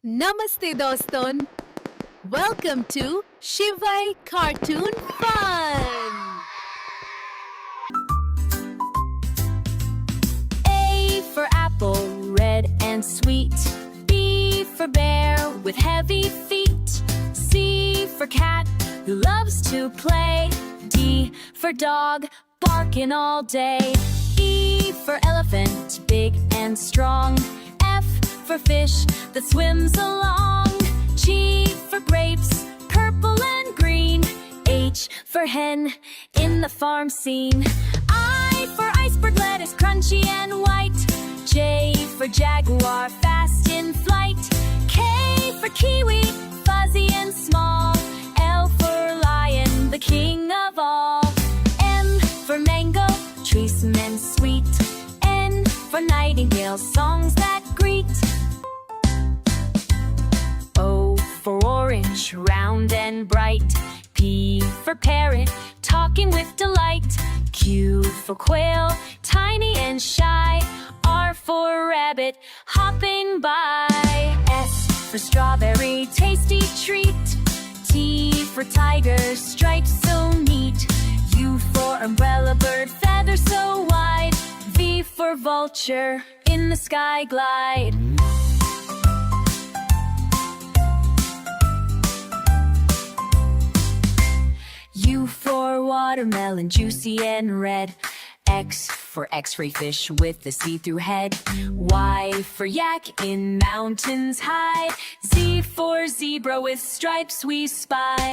Namaste doston. Welcome to Shivai Cartoon Fun. A for apple, red and sweet. B for bear with heavy feet. C for cat who loves to play. D for dog, barking all day. E for elephant, big and strong. F for fish that swims along. G for grapes, purple and green. H for hen in the farm scene. I for iceberg lettuce, crunchy and white. J for jaguar, fast in flight. K for kiwi, fuzzy and small. L for lion, the king of all. M for mango, treesome and sweet. N for nightingale, songs that greet. O for orange, round and bright. P for parrot, talking with delight. Q for quail, tiny and shy. R for rabbit, hopping by. S for strawberry, tasty treat. T for tiger, stripes so neat. U for umbrella, bird, feathers so wide. V for vulture, in the sky glide. U for watermelon, juicy and red. X for x-ray fish with the see-through head. Y for yak in mountains high. Z for zebra with stripes we spy.